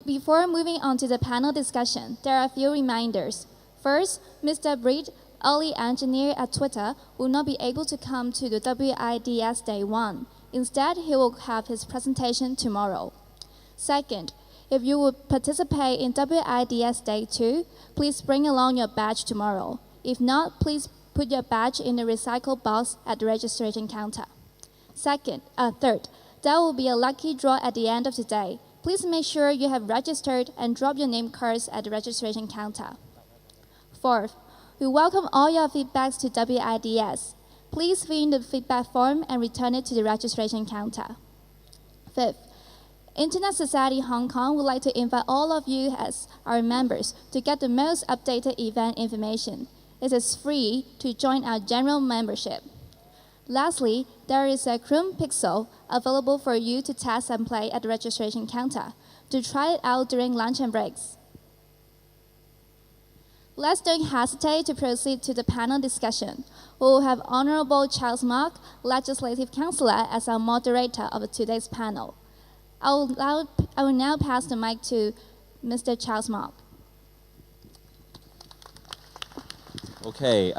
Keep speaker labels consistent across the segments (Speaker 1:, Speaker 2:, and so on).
Speaker 1: Before moving on to the panel discussion, there are a few reminders. First, Mr. Breed, early engineer at Twitter, will not be able to come to the WIDS Day 1. Instead, he will have his presentation tomorrow. Second, if you would participate in WIDS Day 2, please bring along your badge tomorrow. If not, please put your badge in the recycle box at the registration counter. Third, there will be a lucky draw at the end of the day. Please make sure you have registered and drop your name cards at the registration counter. Fourth, we welcome all your feedbacks to WIDS. Please fill in the feedback form and return it to the registration counter. Fifth, Internet Society Hong Kong would like to invite all of you as our members to get the most updated event information. It is free to join our general membership. Lastly, there is a Chrome Pixel available for you to test and play at the registration counter. To try it out during lunch and breaks. Let's don't hesitate to proceed to the panel discussion. We will have Honorable Charles Mark, Legislative Councillor, as our moderator of today's panel. I will now pass the mic to Mr. Charles Mark.
Speaker 2: Okay.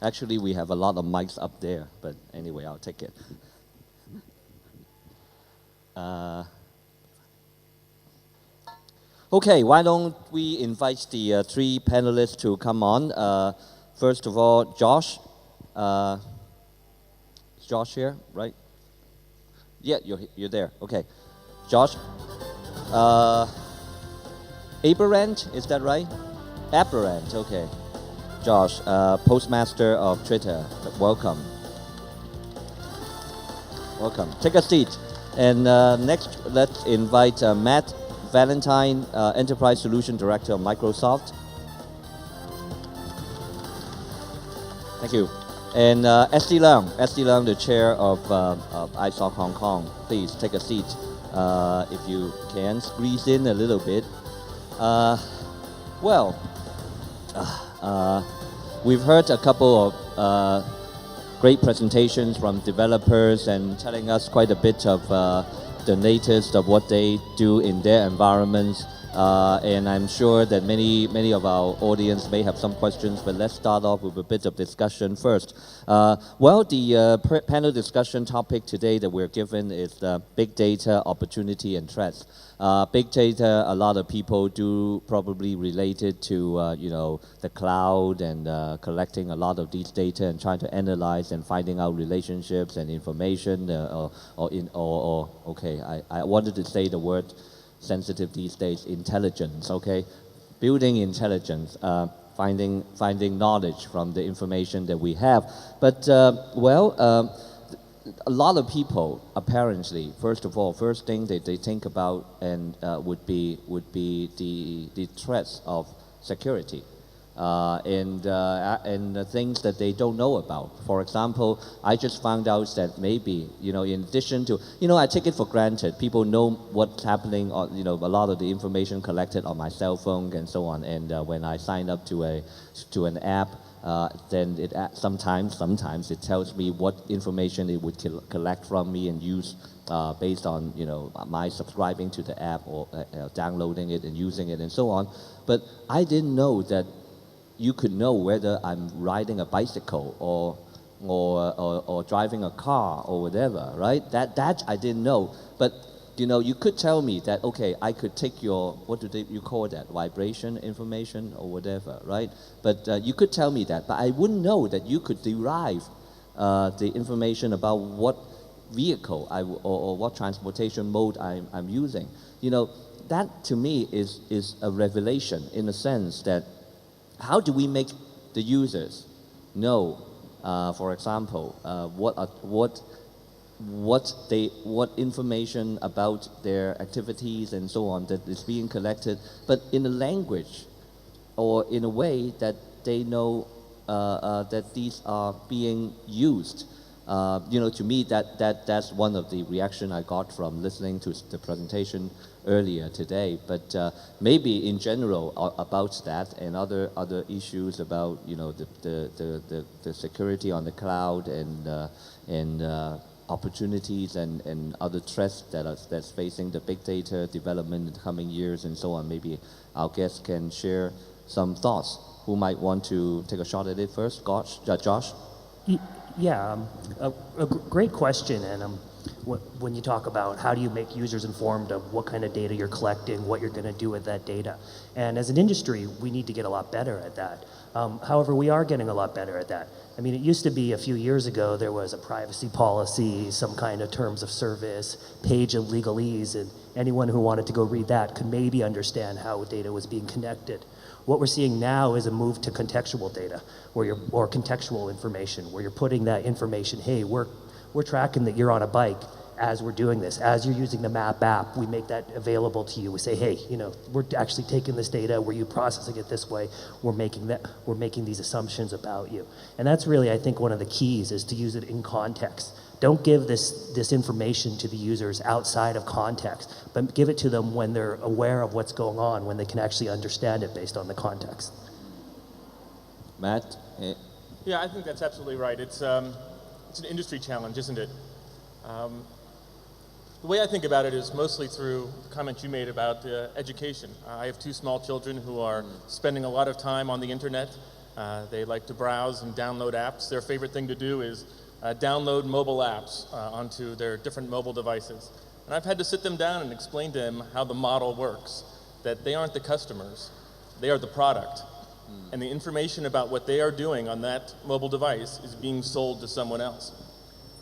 Speaker 2: Actually, we have a lot of mics up there, but anyway, I'll take it. Okay, why don't we invite the three panelists to come on. First of all, Josh. Is Josh here, right? Yeah, you're there. Okay. Josh. Aberrant, is that right? Aberrant, okay. Josh, Postmaster of Twitter, welcome. Welcome. Take a seat. And next, let's invite Matt Valentine, Enterprise Solution Director of Microsoft. Thank you. And Esty Leung, the Chair of ISOC Hong Kong. Please take a seat if you can. Squeeze in a little bit. We've heard a couple of great presentations from developers and telling us quite a bit of the latest of what they do in their environments. And I'm sure that many of our audience may have some questions, but let's start off with a bit of discussion first. The panel discussion topic today that we're given is big data, opportunity and threats. Big data, a lot of people do probably relate it to the cloud and collecting a lot of these data and trying to analyze and finding out relationships and information. I wanted to say the word sensitive these days, intelligence, okay? Building intelligence, finding knowledge from the information that we have. But, a lot of people, apparently, first thing that they think about and would be the threats of security. And the things that they don't know about. For example, I just found out that maybe, in addition to, I take it for granted, people know what's happening, or, a lot of the information collected on my cell phone and so on. And when I sign up to an app, then it sometimes it tells me what information it would collect from me and use based on, my subscribing to the app or downloading it and using it and so on. But I didn't know that you could know whether I'm riding a bicycle or driving a car or whatever, right? That I didn't know. But you could tell me that, okay, I could take your, what do you call that, vibration information or whatever, right? But you could tell me that, but I wouldn't know that you could derive the information about what vehicle or what transportation mode I'm using. That to me is a revelation in the sense that how do we make the users know, for example, what information about their activities and so on that is being collected, but in a language or in a way that they know that these are being used. To me, that's one of the reaction I got from listening to the presentation earlier today. But maybe in general about that and other issues about the security on the cloud and opportunities and other threats that's facing the big data development in the coming years and so on. Maybe our guests can share some thoughts. Who might want to take a shot at it first? Josh?
Speaker 3: Yeah, great question. And when you talk about how do you make users informed of what kind of data you're collecting, what you're going to do with that data. And as an industry, we need to get a lot better at that. However, we are getting a lot better at that. I mean, it used to be a few years ago, there was a privacy policy, some kind of terms of service, page of legalese, and anyone who wanted to go read that could maybe understand how data was being connected. What we're seeing now is a move to contextual data, or contextual information, where you're putting that information, hey, we're tracking that you're on a bike as we're doing this. As you're using the map app, we make that available to you. We say, hey, we're actually taking this data, were you processing it this way? We're making these assumptions about you. And that's really, I think, one of the keys is to use it in context. Don't give this information to the users outside of context, but give it to them when they're aware of what's going on, when they can actually understand it based on the context.
Speaker 2: Matt?
Speaker 4: Yeah, I think that's absolutely right. It's an industry challenge, isn't it? The way I think about it is mostly through the comment you made about education. I have 2 small children who are spending a lot of time on the internet. They like to browse and download apps. Their favorite thing to do is download mobile apps onto their different mobile devices. And I've had to sit them down and explain to them how the model works, that they aren't the customers, they are the product. And the information about what they are doing on that mobile device is being sold to someone else.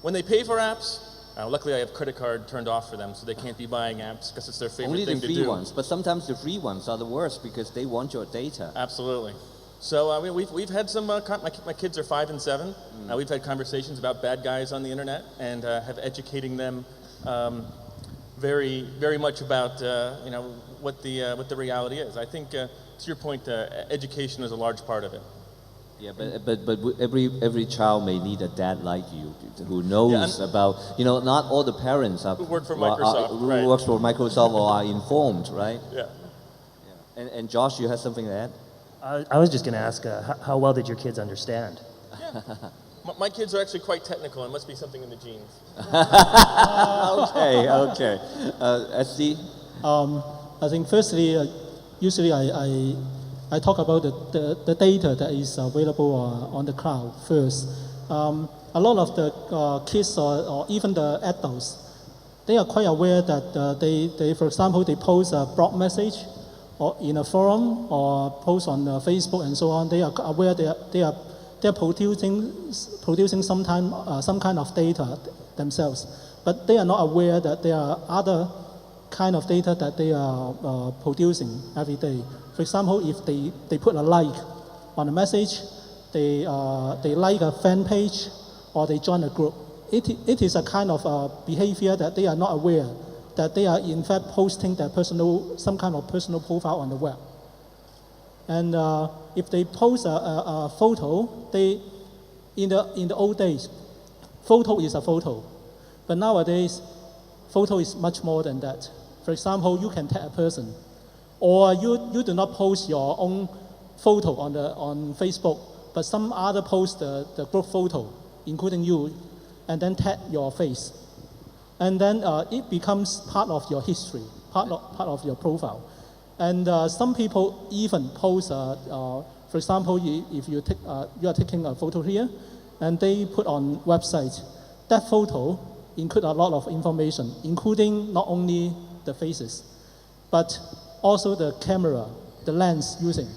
Speaker 4: When they pay for apps, luckily I have credit card turned off for them, so they can't be buying apps because it's their favorite thing to do.
Speaker 2: Only the free ones, but sometimes the free ones are the worst because they want your data.
Speaker 4: Absolutely. So we've had some, my kids are 5 and 7. We've had conversations about bad guys on the internet and have educating them very, very much about what the reality is. I think to your point, education is a large part of it.
Speaker 2: Yeah, but every child may need a dad like you who knows about, not all the parents are,
Speaker 4: who work for Microsoft,
Speaker 2: who works for Microsoft or are informed, right?
Speaker 4: Yeah.
Speaker 2: And Josh, you have something to add?
Speaker 3: I was just going to ask, how well did your kids understand?
Speaker 4: Yeah. My kids are actually quite technical. It must be something in the genes.
Speaker 2: Okay. SD?
Speaker 5: I think firstly, usually I talk about the data that is available on the cloud first. A lot of the kids or even the adults, they are quite aware that they, for example, they post a blog message or in a forum or post on Facebook and so on. They are aware they're producing some kind of data themselves, but they are not aware that there are other kind of data that they are producing every day. For example, if they put a like on a message, they like a fan page, or they join a group. It is a kind of behavior that they are not aware that they are in fact posting their some kind of personal profile on the web. And if they post a photo, in the old days, photo is a photo, but nowadays, photo is much more than that. For example, you can tag a person, or you do not post your own photo on Facebook, but some other post the group photo, including you, and then tag your face. And then it becomes part of your history, part of your profile. And some people even post, for example, if you are taking a photo here, and they put on website, that photo include a lot of information, including not only the faces, but also the camera, the lens using,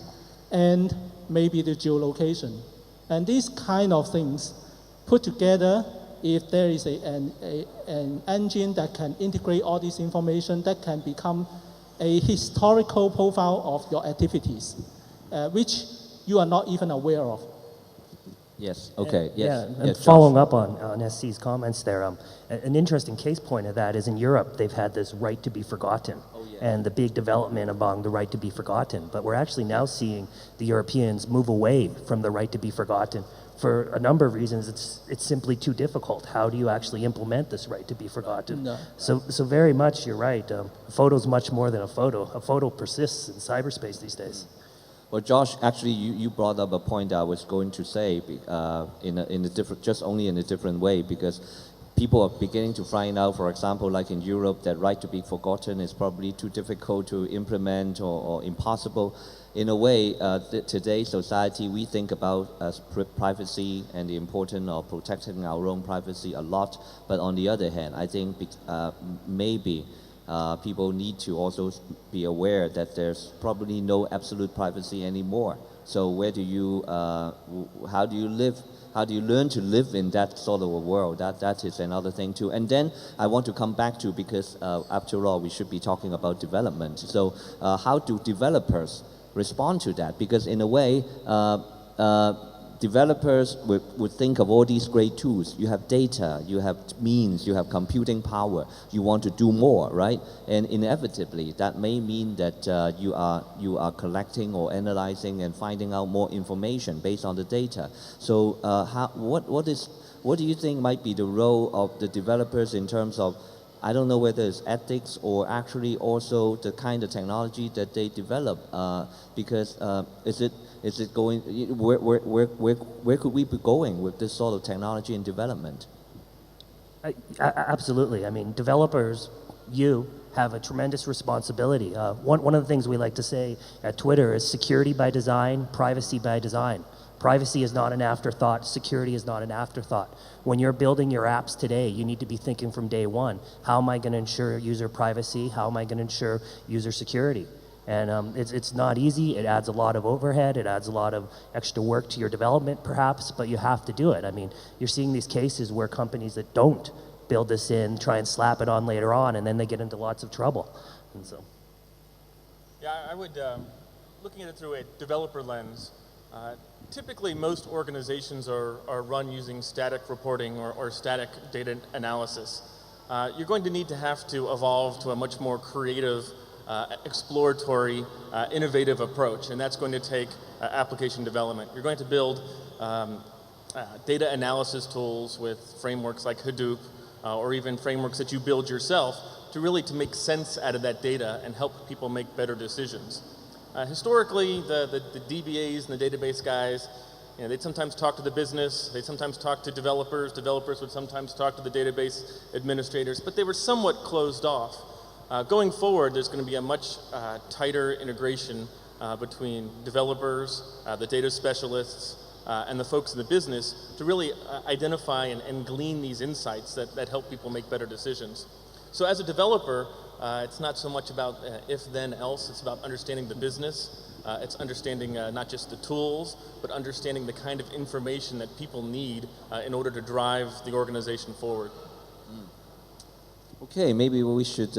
Speaker 5: and maybe the geolocation. And these kind of things put together, if there is an engine that can integrate all this information, that can become a historical profile of your activities, which you are not even aware of.
Speaker 2: Yes, okay, yes.
Speaker 3: Yeah, and
Speaker 2: yes,
Speaker 3: following
Speaker 2: Josh.
Speaker 3: up on SC's comments there, an interesting case point of that is in Europe, they've had this right to be forgotten. And the big development among the right to be forgotten. But we're actually now seeing the Europeans move away from the right to be forgotten for a number of reasons. It's simply too difficult. How do you actually implement this right to be forgotten?
Speaker 5: No.
Speaker 3: So very much, you're right. A photo's much more than a photo. A photo persists in cyberspace these days.
Speaker 2: Well, Josh, actually, you brought up a point I was going to say in a different, just only in a different way, because people are beginning to find out, for example, like in Europe, that right to be forgotten is probably too difficult to implement or impossible. In a way, today's society, we think about privacy and the importance of protecting our own privacy a lot. But on the other hand, I think maybe people need to also be aware that there's probably no absolute privacy anymore. So where do you, how do you live? How do you learn to live in that sort of a world? That is another thing too. And then I want to come back to, because after all, we should be talking about development. So how do developers respond to that? Because in a way, developers would think of all these great tools. You have data, you have means, you have computing power. You want to do more, right? And inevitably, that may mean that you are collecting or analyzing and finding out more information based on the data. So what do you think might be the role of the developers in terms of, I don't know whether it's ethics or actually also the kind of technology that they develop, because is it going, where could we be going with this sort of technology and development?
Speaker 3: Absolutely. I mean, developers, you have a tremendous responsibility. One of the things we like to say at Twitter is security by design, privacy by design. Privacy is not an afterthought. Security is not an afterthought. When you're building your apps today, you need to be thinking from day one, how am I going to ensure user privacy? How am I going to ensure user security? And it's not easy. It adds a lot of overhead. It adds a lot of extra work to your development, perhaps, but you have to do it. I mean, you're seeing these cases where companies that don't build this in try and slap it on later on, and then they get into lots of trouble. And so,
Speaker 4: yeah, I would, looking at it through a developer lens, typically most organizations are run using static reporting or static data analysis. You're going to need to have to evolve to a much more creative, exploratory, innovative approach, and that's going to take application development. You're going to build data analysis tools with frameworks like Hadoop, or even frameworks that you build yourself to make sense out of that data and help people make better decisions. Historically, the DBAs and the database guys, they'd sometimes talk to the business, they'd sometimes talk to developers, developers would sometimes talk to the database administrators, but they were somewhat closed off. Going forward, there's going to be a much tighter integration between developers, the data specialists, and the folks in the business to really identify and glean these insights that help people make better decisions. So as a developer, it's not so much about if, then, else. It's about understanding the business. It's understanding not just the tools, but understanding the kind of information that people need in order to drive the organization forward.
Speaker 2: Okay, maybe we should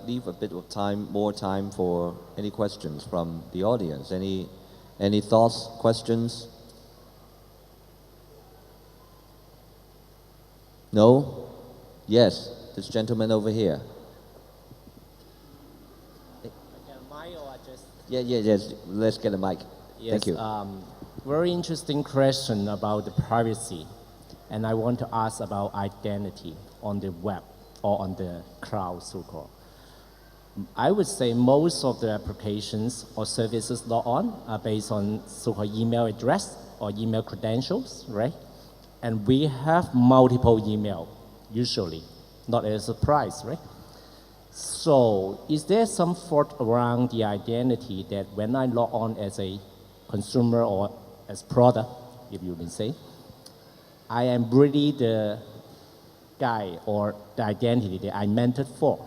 Speaker 2: leave a bit of more time for any questions from the audience. Any thoughts, questions? No? Yes, this gentleman over here. Yes. Let's get a mic.
Speaker 6: Yes,
Speaker 2: Thank you.
Speaker 6: Very interesting question about the privacy, and I want to ask about identity on the web or on the cloud, so-called. I would say most of the applications or services log on are based on so-called email address or email credentials, right? And we have multiple email, usually, not as a surprise, right? So is there some thought around the identity that when I log on as a consumer or as product, if you can say, I am really the guy or the identity that I meant it for?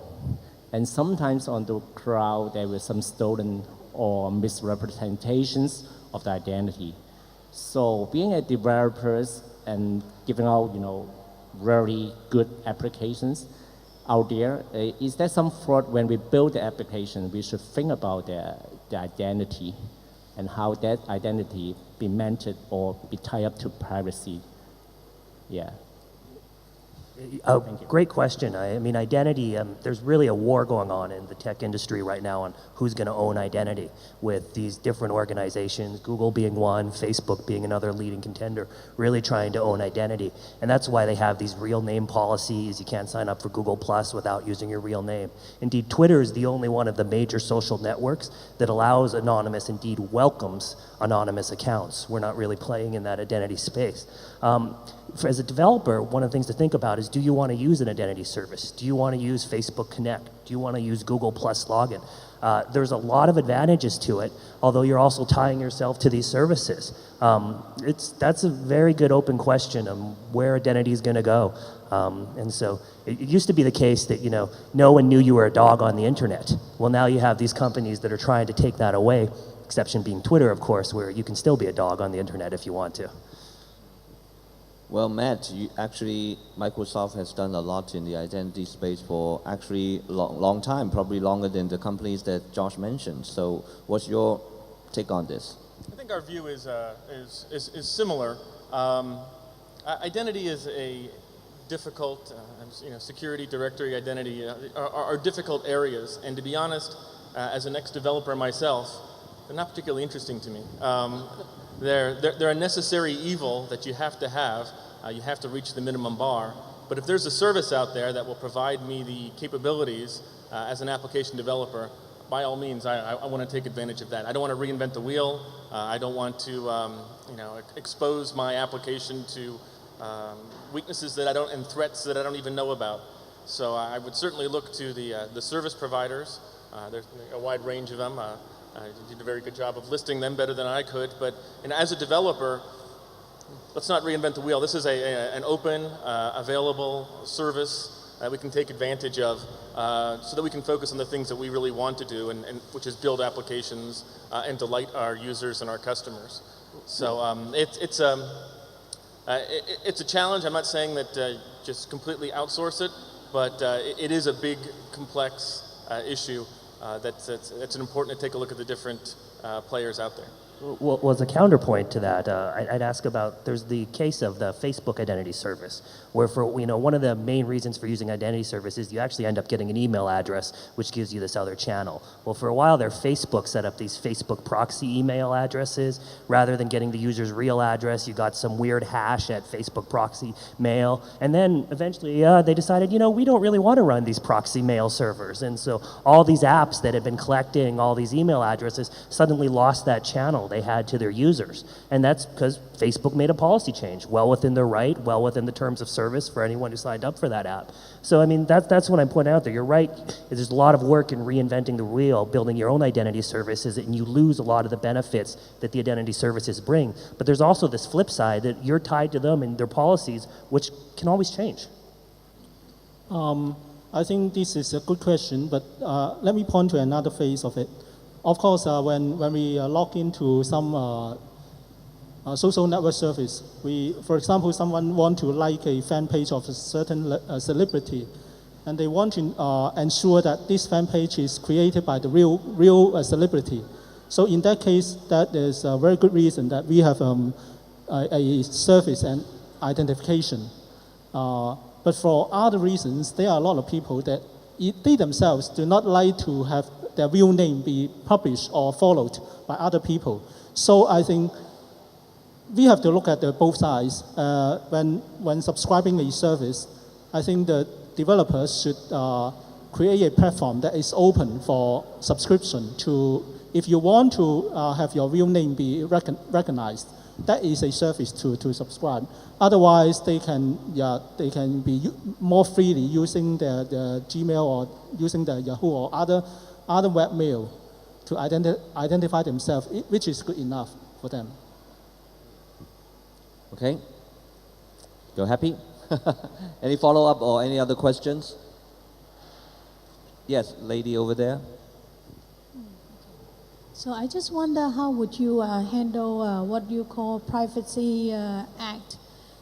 Speaker 6: And sometimes on the cloud, there were some stolen or misrepresentations of the identity. So being a developer and giving out, very good applications out there, is there some thought when we build the application, we should think about the identity and how that identity be mentored or be tied up to privacy? Yeah.
Speaker 3: Great question. I mean, identity, there's really a war going on in the tech industry right now on who's going to own identity with these different organizations, Google being one, Facebook being another leading contender, really trying to own identity. And that's why they have these real name policies. You can't sign up for Google Plus without using your real name. Indeed, Twitter is the only one of the major social networks that allows anonymous, indeed welcomes anonymous accounts. We're not really playing in that identity space. As a developer, one of the things to think about is, do you want to use an identity service? Do you want to use Facebook Connect? Do you want to use Google Plus login? There's a lot of advantages to it, although you're also tying yourself to these services. That's a very good open question of where identity is going to go. And so it used to be the case that, no one knew you were a dog on the internet. Well, now you have these companies that are trying to take that away, exception being Twitter, of course, where you can still be a dog on the internet if you want to.
Speaker 2: Well, Matt, Microsoft has done a lot in the identity space for actually long time, probably longer than the companies that Josh mentioned. So what's your take on this?
Speaker 4: I think our view is similar. Identity is a difficult, security, directory, identity are difficult areas. And to be honest, as an ex-developer myself, they're not particularly interesting to me. They're a necessary evil that you have to have. You have to reach the minimum bar. But if there's a service out there that will provide me the capabilities as an application developer, by all means, I want to take advantage of that. I don't want to reinvent the wheel. I don't want to, expose my application to weaknesses that and threats that I don't even know about. So I would certainly look to the service providers. There's a wide range of them. You did a very good job of listing them, better than I could. But as a developer, let's not reinvent the wheel. This is an open, available service that we can take advantage of so that we can focus on the things that we really want to do, and which is build applications and delight our users and our customers. So it's a challenge. I'm not saying that just completely outsource it, but it is a big, complex issue that's important to take a look at the different players out there.
Speaker 3: Well, as a counterpoint to that, I'd ask about, there's the case of the Facebook identity service, where one of the main reasons for using identity service is you actually end up getting an email address, which gives you this other channel. Well, for a while there, Facebook set up these Facebook proxy email addresses. Rather than getting the user's real address, you got some weird hash at Facebook proxy mail. And then eventually, they decided, we don't really want to run these proxy mail servers. And so all these apps that had been collecting all these email addresses suddenly lost that channel they had to their users. And that's because Facebook made a policy change, well within their right, well within the terms of service for anyone who signed up for that app. So that's what I'm pointing out there. You're right, there's a lot of work in reinventing the wheel, building your own identity services, and you lose a lot of the benefits that the identity services bring. But there's also this flip side that you're tied to them and their policies, which can always change.
Speaker 5: I think this is a good question, but let me point to another phase of it. Of course, when we log into some social network service, for example, someone want to like a fan page of a certain celebrity, and they want to ensure that this fan page is created by the real celebrity. So in that case, that is a very good reason that we have a service and identification. But for other reasons, there are a lot of people that they themselves do not like to have their real name be published or followed by other people. So I think we have to look at both sides. When subscribing a service, I think the developers should create a platform that is open for subscription to, if you want to have your real name be recognized, that is a service to subscribe. Otherwise, they can be more freely using the Gmail or using the Yahoo or other webmail to identify themselves, which is good enough for them.
Speaker 2: Okay, you're happy? Any follow-up or any other questions? Yes, lady over there.
Speaker 7: So I just wonder, how would you handle what you call Privacy Act?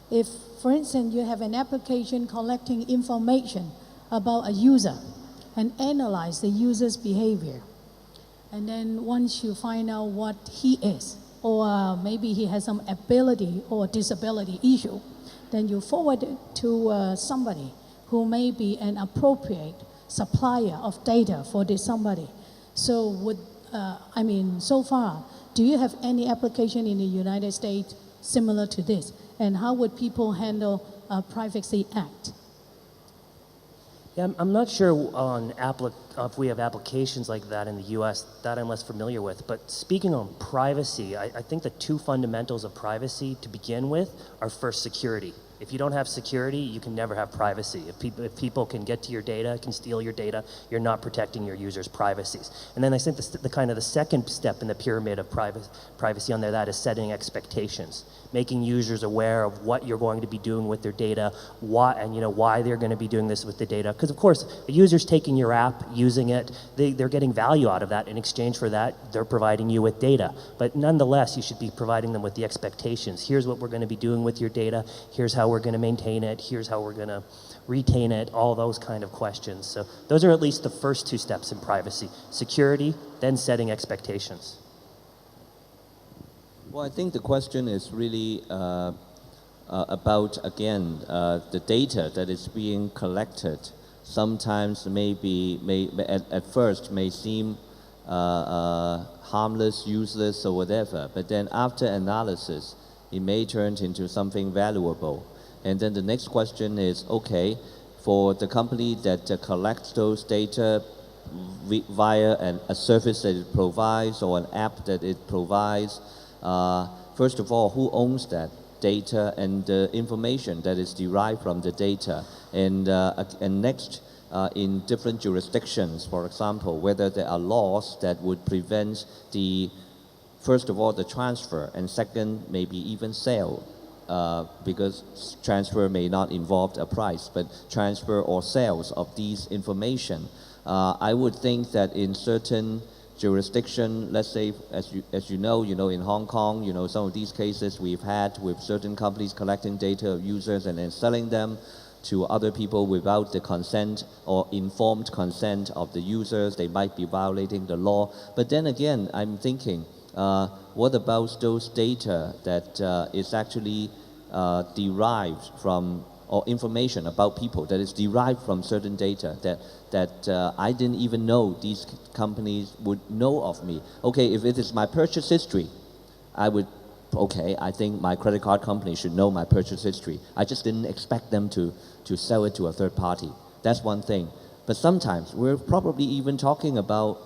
Speaker 7: If, for instance, you have an application collecting information about a user and analyze the user's behavior, and then once you find out what he is, or maybe he has some ability or disability issue, then you forward it to somebody who may be an appropriate supplier of data for this somebody. So so far, do you have any application in the United States similar to this? And how would people handle Privacy Act?
Speaker 3: Yeah, I'm not sure if we have applications like that in the US, that I'm less familiar with. But speaking on privacy, I think the two fundamentals of privacy to begin with are first security. If you don't have security, you can never have privacy. If people can get to your data, can steal your data, you're not protecting your users' privacies. And then I think the kind of the second step in the pyramid of privacy under that is setting expectations, making users aware of what you're going to be doing with their data, why they're going to be doing this with the data. Because of course, the user's taking your app, using it, they're getting value out of that. In exchange for that, they're providing you with data. But nonetheless, you should be providing them with the expectations. Here's what we're going to be doing with your data. Here's how we're going to maintain it. Here's how we're going to retain it. All those kind of questions. So those are at least the first two steps in privacy. Security, then setting expectations.
Speaker 2: Well, I think the question is really about, again, the data that is being collected. Sometimes at first may seem harmless, useless, or whatever, but then after analysis, it may turn into something valuable. And then the next question is, okay, for the company that collects those data via a service that it provides or an app that it provides, first of all, who owns that data and the information that is derived from the data? And next, in different jurisdictions, for example, whether there are laws that would prevent first of all, the transfer, and second, maybe even sale, because transfer may not involve a price, but transfer or sales of these information. I would think that in certain jurisdiction, let's say, as you know, in Hong Kong, some of these cases we've had with certain companies collecting data of users and then selling them to other people without the consent or informed consent of the users. They might be violating the law. But then again, I'm thinking, what about those data that is actually derived from, or information about people that is derived from certain data that I didn't even know these companies would know of me. Okay, if it is my purchase history, I think my credit card company should know my purchase history. I just didn't expect them to sell it to a third party. That's one thing. But sometimes we're probably even talking about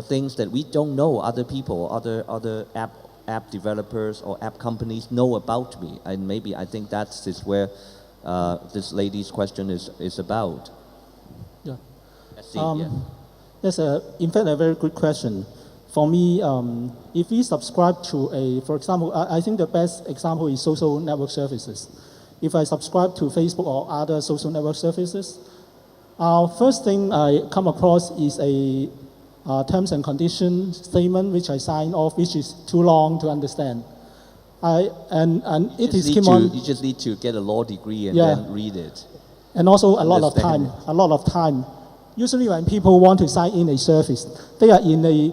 Speaker 2: things that we don't know other people, other app developers or app companies know about me. And maybe I think that's where this lady's question is about.
Speaker 5: Yeah.
Speaker 2: Yeah.
Speaker 5: That's in fact a very good question. For me, if we subscribe to for example, I think the best example is social network services. If I subscribe to Facebook or other social network services, first thing I come across is a terms and conditions statement which I sign off, which is too long to understand. You
Speaker 2: just need to get a law degree and then read it.
Speaker 5: And also a lot of time. Usually when people want to sign in a service, they are in a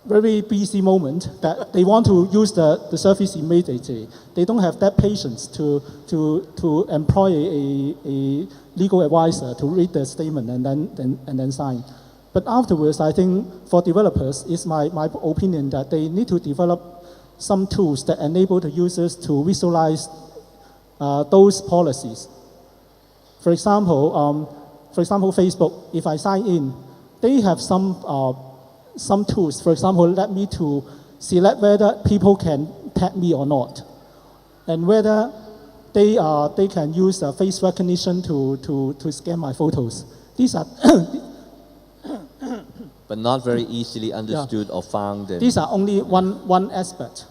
Speaker 5: very busy moment that they want to use the service immediately. They don't have that patience to employ a legal advisor to read the statement and then sign. But afterwards, I think for developers, it's my opinion that they need to develop some tools that enable the users to visualize those policies. For example, Facebook, if I sign in, they have some tools. For example, let me to select whether people can tag me or not, and whether they can use face recognition to scan my photos. These are
Speaker 2: but not very easily understood or found.
Speaker 5: These are only one aspect,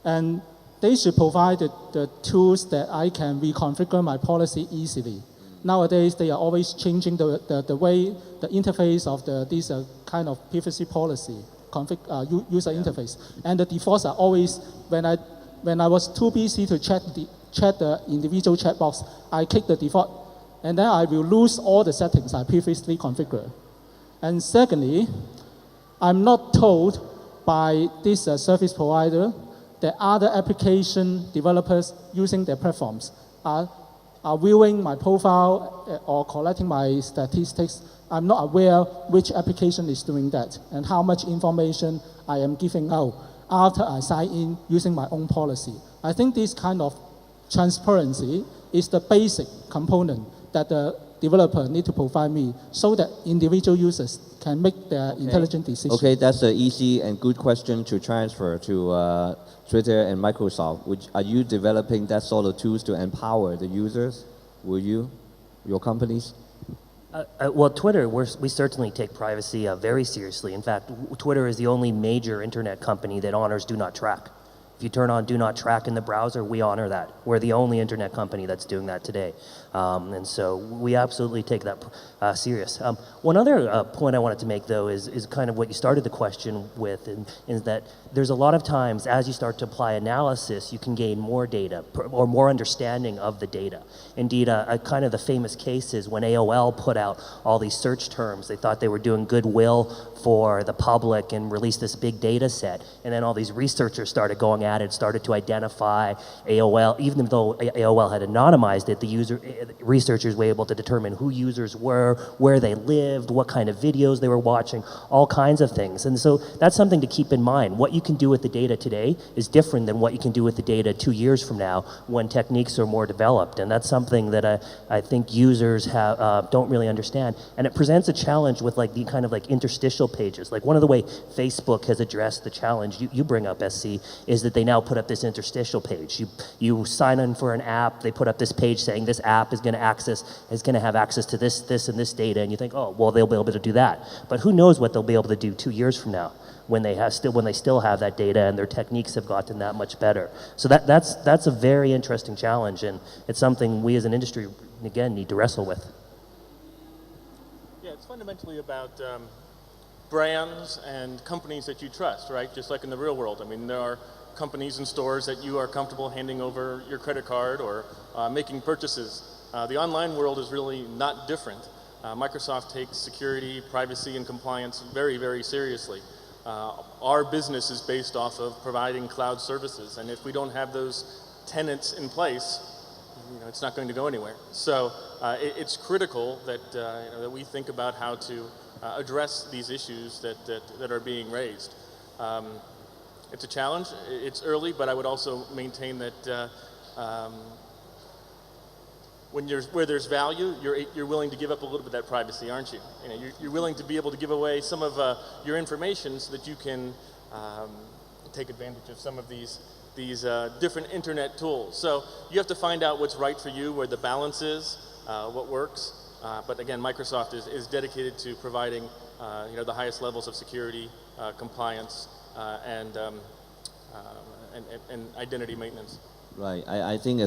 Speaker 5: and they should provide the tools that I can reconfigure my policy easily. Nowadays, they are always changing the way, the interface of this kind of privacy policy, user interface. And the defaults are always, when I was too busy to check the individual chat box, I click the default, and then I will lose all the settings I previously configured. And secondly, I'm not told by this service provider that other application developers using their platforms are viewing my profile or collecting my statistics. I'm not aware which application is doing that and how much information I am giving out after I sign in using my own policy. I think this kind of transparency is the basic component that the developer need to provide me so that individual users can make their intelligent decisions.
Speaker 2: Okay, that's an easy and good question to transfer to Twitter and Microsoft. Are you developing that sort of tools to empower the users? Will you, your companies?
Speaker 3: Well, Twitter, we certainly take privacy very seriously. In fact, Twitter is the only major internet company that honors do not track. If you turn on do not track in the browser, we honor that. We're the only internet company that's doing that today. And so we absolutely take that serious. One other point I wanted to make, though, is kind of what you started the question with, is that there's a lot of times as you start to apply analysis, you can gain more data or more understanding of the data. Indeed, kind of the famous case is when AOL put out all these search terms. They thought they were doing goodwill for the public and released this big data set. And then all these researchers started going at it, started to identify AOL. Even though AOL had anonymized it, the researchers were able to determine who users were, where they lived, what kind of videos they were watching, all kinds of things. And so that's something to keep in mind. What you can do with the data today is different than what you can do with the data 2 years from now when techniques are more developed. And that's something that I think users don't really understand. And it presents a challenge with like the kind of like interstitial pages. Like one of the way Facebook has addressed the challenge you bring up, SC, is that they now put up this interstitial page. You sign in for an app, they put up this page saying this app is going to have access to this and this data, and you think, oh, well, they'll be able to do that. But who knows what they'll be able to do 2 years from now when they still have that data and their techniques have gotten that much better. So that's a very interesting challenge, and it's something we as an industry again need to wrestle with.
Speaker 4: Yeah, it's fundamentally about brands and companies that you trust, right? Just like in the real world. I mean, there are companies and stores that you are comfortable handing over your credit card or making purchases. The online world is really not different. Microsoft takes security, privacy, and compliance very, very seriously. Our business is based off of providing cloud services, and if we don't have those tenets in place, it's not going to go anywhere. So it's critical that that we think about how to address these issues that are being raised. It's a challenge. It's early, but I would also maintain that where there's value, you're willing to give up a little bit of that privacy, aren't you? You're willing to be able to give away some of your information so that you can take advantage of some of these different internet tools. So you have to find out what's right for you, where the balance is, what works. But again, Microsoft is dedicated to providing the highest levels of security, compliance, and identity maintenance.
Speaker 2: Right. I think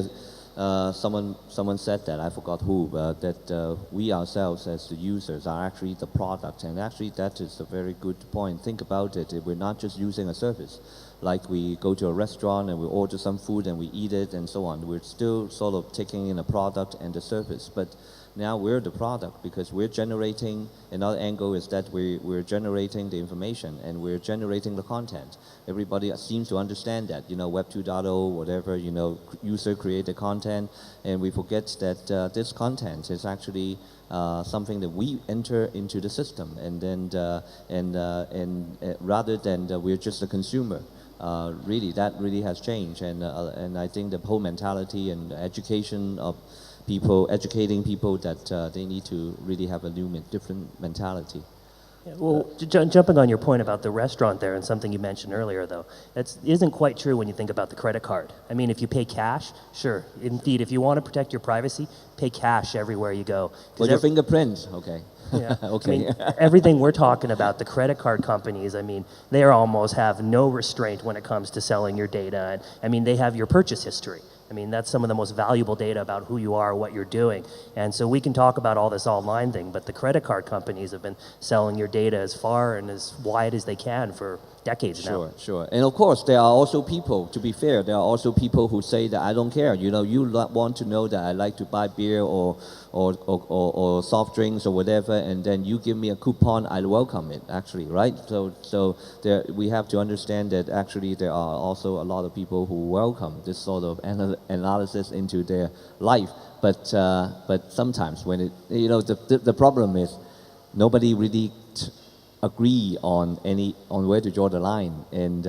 Speaker 2: someone said that, I forgot who, that we ourselves as the users are actually the product, and actually that is a very good point. Think about it. We're not just using a service. Like we go to a restaurant and we order some food and we eat it and so on. We're still sort of taking in a product and a service, but now we're the product because we're generating. Another angle is that we're generating the information and we're generating the content. Everybody seems to understand that, Web 2.0, whatever, user created content, and we forget that this content is actually something that we enter into the system, and then rather than we're just a consumer. That really has changed, and I think the whole mentality and education of people, educating people that they need to really have a different mentality.
Speaker 3: Yeah, well, jumping on your point about the restaurant there and something you mentioned earlier, though, that isn't quite true when you think about the credit card. I mean, if you pay cash, sure. Indeed, if you want to protect your privacy, pay cash everywhere you go.
Speaker 2: Well, your fingerprints, okay.
Speaker 3: Yeah.
Speaker 2: Okay.
Speaker 3: I mean, everything we're talking about, the credit card companies, I mean, they almost have no restraint when it comes to selling your data. And, I mean, they have your purchase history. I mean, that's some of the most valuable data about who you are, what you're doing. And so we can talk about all this online thing, but the credit card companies have been selling your data as far and as wide as they can for decades now.
Speaker 2: Sure. And of course, there are also people, to be fair, there are also people who say that I don't care. You want to know that I like to buy beer or soft drinks or whatever, and then you give me a coupon, I'll welcome it, actually, right? So we have to understand that actually there are also a lot of people who welcome this sort of analysis into their life. But sometimes when the problem is nobody really agree on where to draw the line, and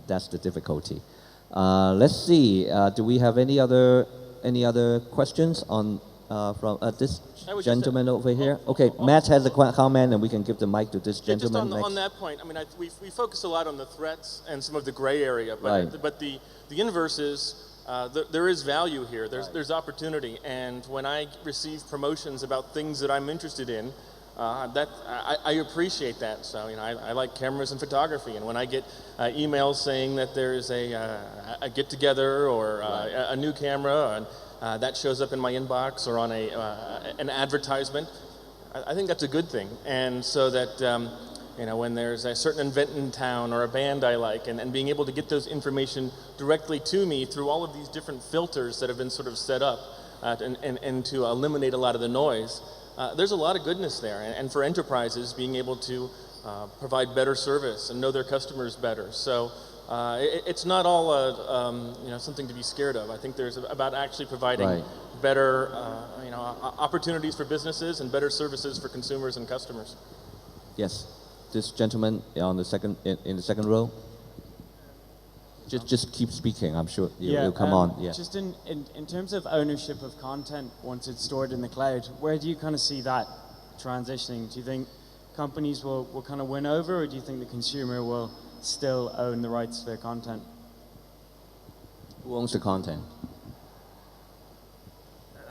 Speaker 2: that's the difficulty. Let's see. Do we have any other questions on this
Speaker 4: I would just-
Speaker 2: gentleman over here? Okay, Matt has a comment, and we can give the mic to this
Speaker 4: Yeah, just
Speaker 2: gentleman next.
Speaker 4: on that point, I mean, we focus a lot on the threats and some of the gray area, but,
Speaker 2: Right.
Speaker 4: but the inverse is there is value here.
Speaker 2: Right.
Speaker 4: There's opportunity, and when I receive promotions about things that I'm interested in, I appreciate that. So I like cameras and photography, and when I get emails saying that there's a get together or a new camera, and that shows up in my inbox or on an advertisement, I think that's a good thing. And so that when there's a certain event in town or a band I like, and being able to get those information directly to me through all of these different filters that have been sort of set up and to eliminate a lot of the noise. There's a lot of goodness there, and for enterprises being able to provide better service and know their customers better. So it's not all something to be scared of. I think there's about actually providing
Speaker 2: Right.
Speaker 4: better opportunities for businesses and better services for consumers and customers.
Speaker 2: Yes, this gentleman on the second in the second row. Just keep speaking. I'm sure you'll come on. Yeah.
Speaker 8: Just in terms of ownership of content once it's stored in the cloud, where do you kind of see that transitioning? Do you think companies will kind of win over, or do you think the consumer will still own the rights to their content?
Speaker 2: Who owns the content?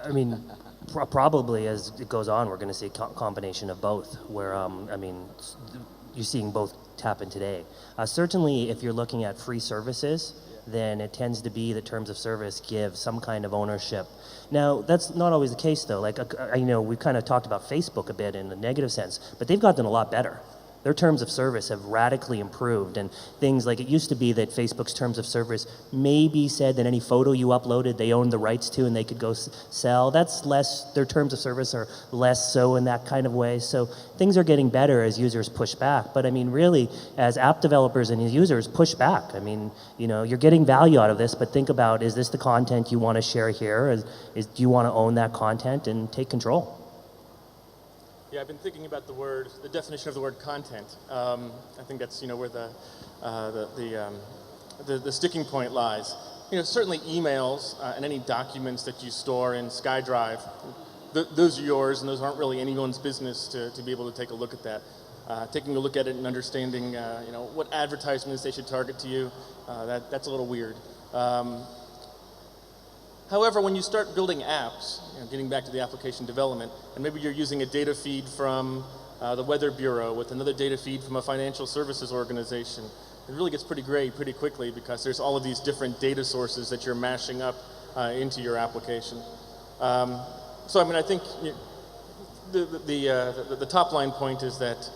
Speaker 3: I mean, probably as it goes on, we're going to see a combination of both, where, you're seeing both happen today. Certainly, if you're looking at free services, then it tends to be that terms of service give some kind of ownership. Now, that's not always the case, though. Like, we've kind of talked about Facebook a bit in a negative sense, but they've gotten a lot better. Their terms of service have radically improved, and things like it used to be that Facebook's terms of service maybe said that any photo you uploaded they owned the rights to and they could go sell. That's less, their terms of service are less so in that kind of way. So things are getting better as users push back. But I mean, really, as app developers and users push back, I mean, you're getting value out of this, but think about, is this the content you want to share here? Do you want to own that content and take control?
Speaker 4: Yeah, I've been thinking about the definition of the word content. I think that's where the sticking point lies. Certainly emails and any documents that you store in SkyDrive, those are yours, and those aren't really anyone's business to be able to take a look at that. Taking a look at it and understanding, what advertisements they should target to you, that's a little weird. However, when you start building apps, getting back to the application development, and maybe you're using a data feed from the Weather Bureau with another data feed from a financial services organization, it really gets pretty gray pretty quickly because there's all of these different data sources that you're mashing up into your application. So I mean, I think the top line point is that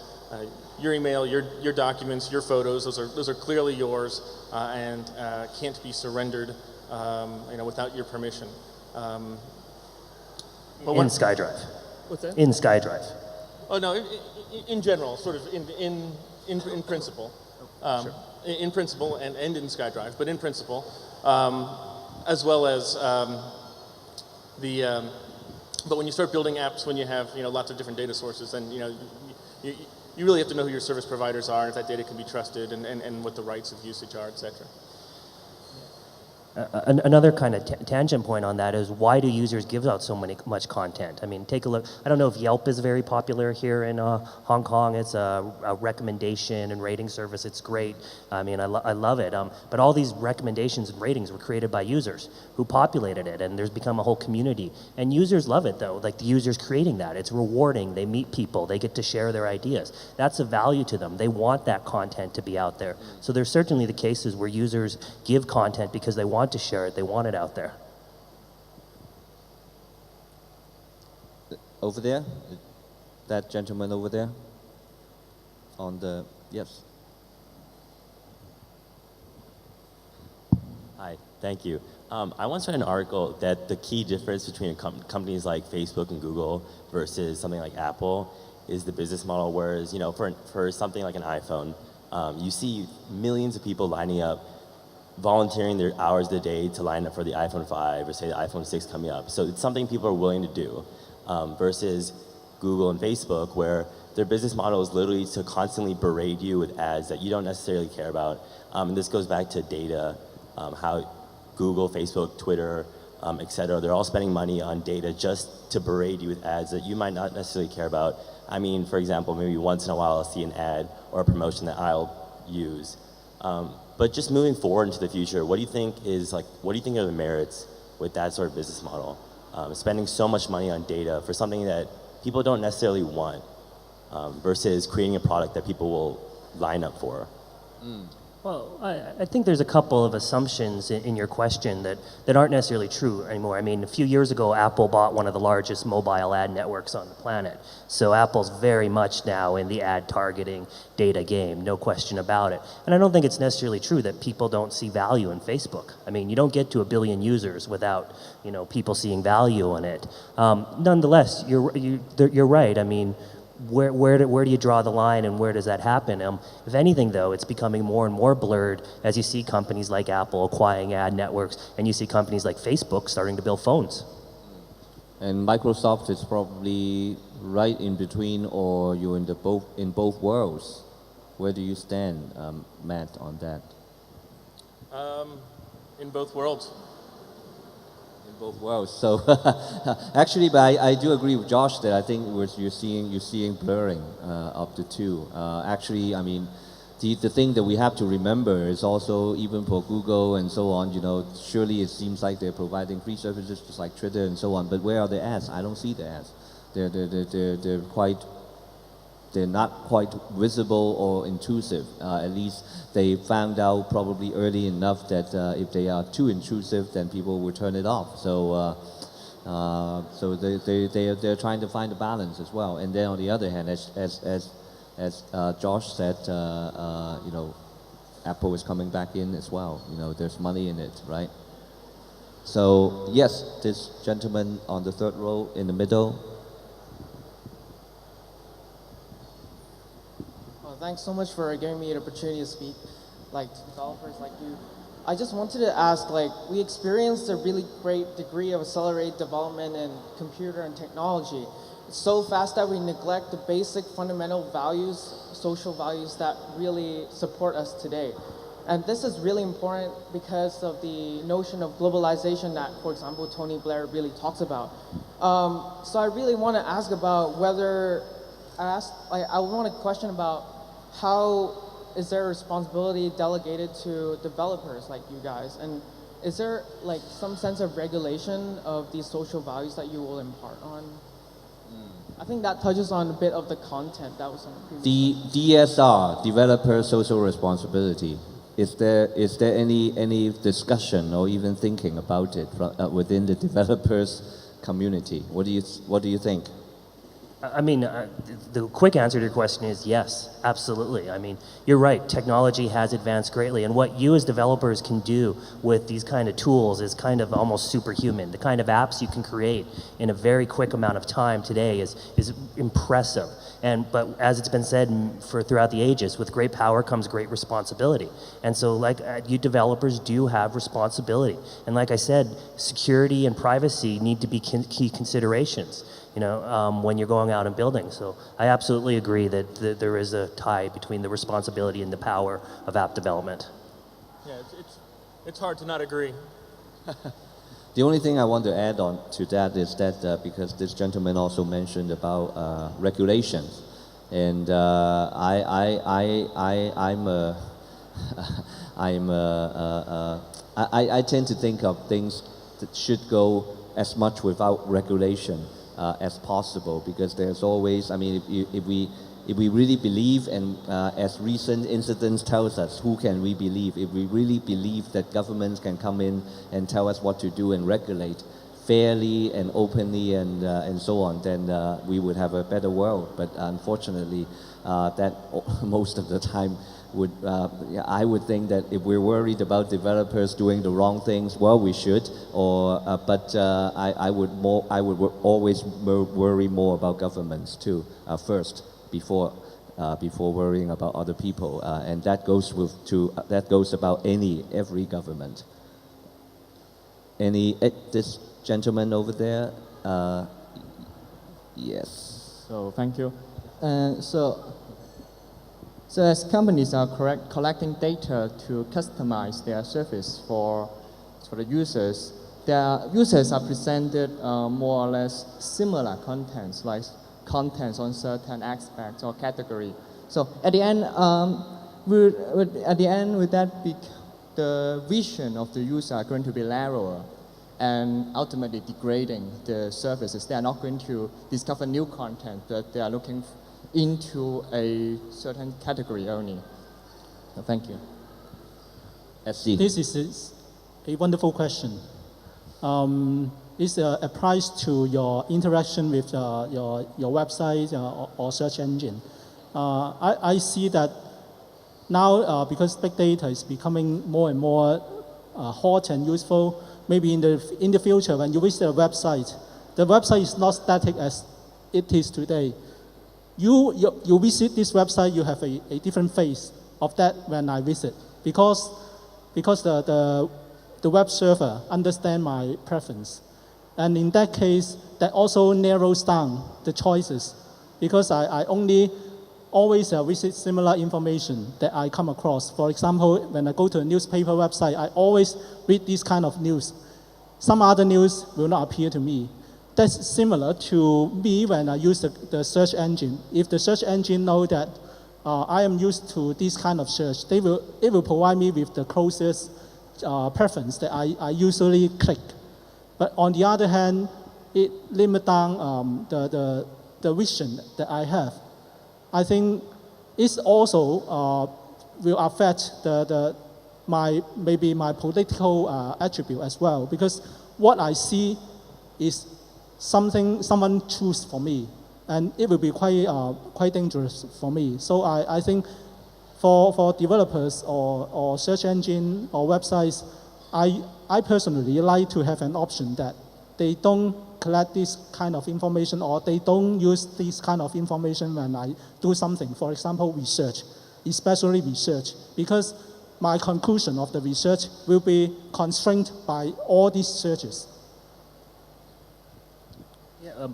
Speaker 4: your email, your documents, your photos, those are clearly yours and can't be surrendered without your permission. But
Speaker 3: In SkyDrive.
Speaker 4: What's that?
Speaker 3: In SkyDrive.
Speaker 4: Oh no, in general, sort of in principle,
Speaker 3: Sure.
Speaker 4: in principle and in SkyDrive, but in principle, as well as but when you start building apps, when you have lots of different data sources, then you really have to know who your service providers are, if that data can be trusted, and what the rights of usage are, etc.
Speaker 3: Another kind of tangent point on that is, why do users give out so much content? I mean, take a look. I don't know if Yelp is very popular here in Hong Kong. It's a recommendation and rating service. It's great. I mean, I love it. But all these recommendations and ratings were created by users who populated it, and there's become a whole community. And users love it, though. Like, the users creating that. It's rewarding. They meet people. They get to share their ideas. That's a value to them. They want that content to be out there. So there's certainly the cases where users give content because they want to share it, they want it out there.
Speaker 2: Over there, that gentleman over there. Yes.
Speaker 9: Hi, thank you. I once read an article that the key difference between companies like Facebook and Google versus something like Apple is the business model. Whereas, for something like an iPhone, you see millions of people lining up, volunteering their hours of the day to line up for the iPhone 5 or say the iPhone 6 coming up. So it's something people are willing to do versus Google and Facebook, where their business model is literally to constantly berate you with ads that you don't necessarily care about. And this goes back to data, how Google, Facebook, Twitter etc. They're all spending money on data just to berate you with ads that you might not necessarily care about. I mean, for example, maybe once in a while I'll see an ad or a promotion that I'll use. But just moving forward into the future, what do you think are the merits with that sort of business model? Spending so much money on data for something that people don't necessarily want, versus creating a product that people will line up for.
Speaker 3: Well, I think there's a couple of assumptions in your question that aren't necessarily true anymore. I mean, a few years ago, Apple bought one of the largest mobile ad networks on the planet. So Apple's very much now in the ad targeting data game, no question about it. And I don't think it's necessarily true that people don't see value in Facebook. I mean, you don't get to 1 billion users without, people seeing value in it. Nonetheless, you're right. I mean, where do you draw the line and where does that happen? If anything, though, it's becoming more and more blurred as you see companies like Apple acquiring ad networks and you see companies like Facebook starting to build phones.
Speaker 2: And Microsoft is probably right in between, or you're in both worlds. Where do you stand, Matt, on that?
Speaker 4: In both worlds.
Speaker 2: Both worlds. So actually, but I do agree with Josh that I think you're seeing blurring of the two. Actually, I mean, the thing that we have to remember is also, even for Google and so on, surely it seems like they're providing free services just like Twitter and so on. But where are the ads? I don't see the ads. They're not quite visible or intrusive. At least they found out probably early enough that if they are too intrusive, then people will turn it off. So they're trying to find a balance as well. And then on the other hand, as Josh said, Apple is coming back in as well. There's money in it, right? So yes, this gentleman on the third row in the middle.
Speaker 10: Thanks so much for giving me an opportunity to speak, like to developers like you. I just wanted to ask, we experienced a really great degree of accelerated development in computer and technology. It's so fast that we neglect the basic fundamental values, social values that really support us today. And this is really important because of the notion of globalization that, for example, Tony Blair really talks about. So I really want to ask about I want to question about how is there a responsibility delegated to developers like you guys? And is there some sense of regulation of these social values that you will impart on? I think that touches on a bit of the content that was on the previous.
Speaker 2: The DSR, Developer Social Responsibility. Is there any discussion or even thinking about it within the developers community? What do you think?
Speaker 3: I mean, the quick answer to your question is yes, absolutely. I mean, you're right, technology has advanced greatly, and what you as developers can do with these kind of tools is kind of almost superhuman. The kind of apps you can create in a very quick amount of time today is impressive. But as it's been said throughout the ages, with great power comes great responsibility. And so you developers do have responsibility. And like I said, security and privacy need to be key considerations, when you're going out and building. So I absolutely agree that there is a tie between the responsibility and the power of app development.
Speaker 4: Yeah, it's hard to not agree.
Speaker 2: The only thing I want to add on to that is that because this gentleman also mentioned about regulations, and I tend to think of things that should go as much without regulation as possible, because there's always, I mean, if we really believe, and as recent incidents tells us, who can we believe? If we really believe that governments can come in and tell us what to do and regulate fairly and openly and so on, then we would have a better world. But unfortunately, that most of the time I would think that if we're worried about developers doing the wrong things, well, we should. But I would always worry more about governments too first, before worrying about other people, and that goes about every government. This gentleman over there, yes.
Speaker 11: So thank you. So as companies are collecting data to customize their service for the users, their users are presented more or less similar contents, like contents on certain aspects or category. So at the end, would that be the vision of the user are going to be narrower and ultimately degrading the services? They are not going to discover new content, but they are looking into a certain category only. So thank you.
Speaker 2: SC.
Speaker 5: This is a wonderful question. It applies to your interaction with your website or search engine. I see that now because big data is becoming more and more hot and useful, maybe in the future when you visit a website, the website is not static as it is today. You visit this website, you have a different face of that when I visit because the web server understand my preference. And in that case, that also narrows down the choices because I only always visit similar information that I come across. For example, when I go to a newspaper website, I always read this kind of news. Some other news will not appear to me. That's similar to me when I use the search engine. If the search engine know that I am used to this kind of search, it will provide me with the closest preference that I usually click. But on the other hand, it limits down the vision that I have. I think it also will affect maybe my political attribute as well, because what I see is someone choose for me, and it will be quite dangerous for me. So I think for developers or search engine or websites, I personally like to have an option that they don't collect this kind of information or they don't use this kind of information when I do something. For example, research, especially research, because my conclusion of the research will be constrained by all these searches.
Speaker 3: Yeah,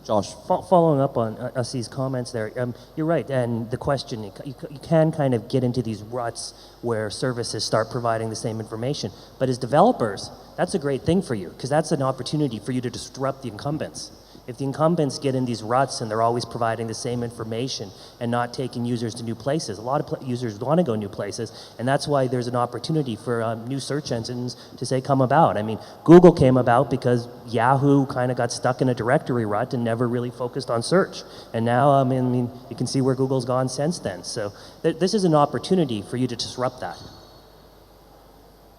Speaker 2: Josh.
Speaker 3: Following up on Asi's comments there, you're right. And the question, you can kind of get into these ruts where services start providing the same information. But as developers, that's a great thing for you because that's an opportunity for you to disrupt the incumbents. If the incumbents get in these ruts and they're always providing the same information and not taking users to new places, a lot of users want to go new places, and that's why there's an opportunity for new search engines to say come about. I mean, Google came about because Yahoo kind of got stuck in a directory rut and never really focused on search. And now, I mean, you can see where Google's gone since then. So this is an opportunity for you to disrupt that.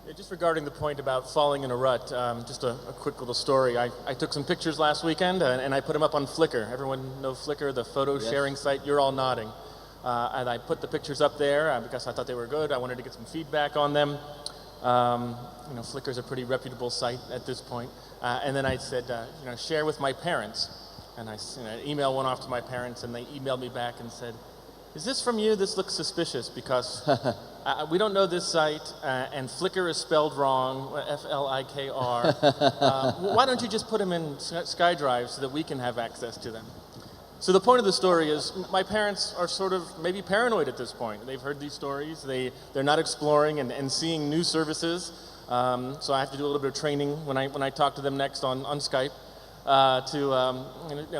Speaker 4: Yeah, just regarding the point about falling in a rut, just a quick little story. I took some pictures last weekend and I put them up on Flickr. Everyone know Flickr, the photo sharing site? You're all nodding. And I put the pictures up there because I thought they were good. I wanted to get some feedback on them. You know, Flickr's a pretty reputable site at this point. And then I said, you know, share with my parents. And I emailed one off to my parents and they emailed me back and said, is this from you? This looks suspicious because we don't know this site, and Flickr is spelled wrong, F-L-I-K-R. Why don't you just put them in SkyDrive so that we can have access to them? So the point of the story is my parents are sort of maybe paranoid at this point. They've heard these stories. They're not exploring and seeing new services. So I have to do a little bit of training when I talk to them next on Skype. To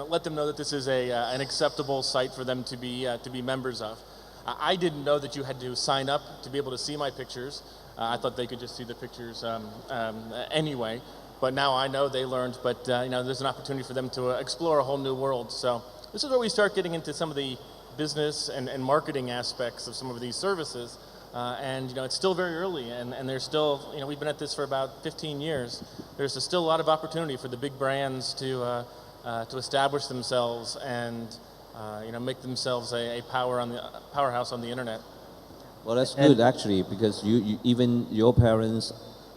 Speaker 4: let them know that this is an acceptable site for them to be members of. I didn't know that you had to sign up to be able to see my pictures. I thought they could just see the pictures anyway. But now I know they learned. But there's an opportunity for them to explore a whole new world. So this is where we start getting into some of the business and marketing aspects of some of these services. And it's still very early, and there's still, we've been at this for about 15 years. There's still a lot of opportunity for the big brands to establish themselves and make themselves a powerhouse on the internet.
Speaker 2: Well, that's good actually, because you even your parents,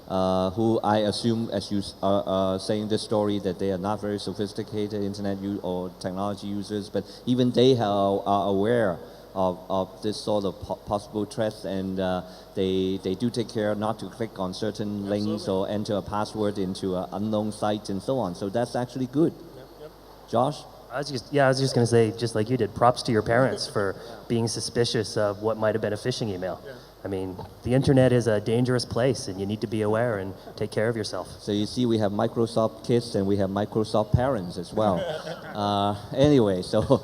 Speaker 2: who I assume, as you are saying this story, that they are not very sophisticated internet or technology users, but even they are aware of this sort of possible threats, and they do take care not to click on certain links or enter a password into an unknown site and so on. So that's actually good.
Speaker 4: Yep.
Speaker 2: Josh?
Speaker 3: I was just going to say, just like you did, props to your parents for being suspicious of what might have been a phishing email. I mean, the internet is a dangerous place, and you need to be aware and take care of yourself.
Speaker 2: So you see, we have Microsoft kids and we have Microsoft parents as well. Anyway, so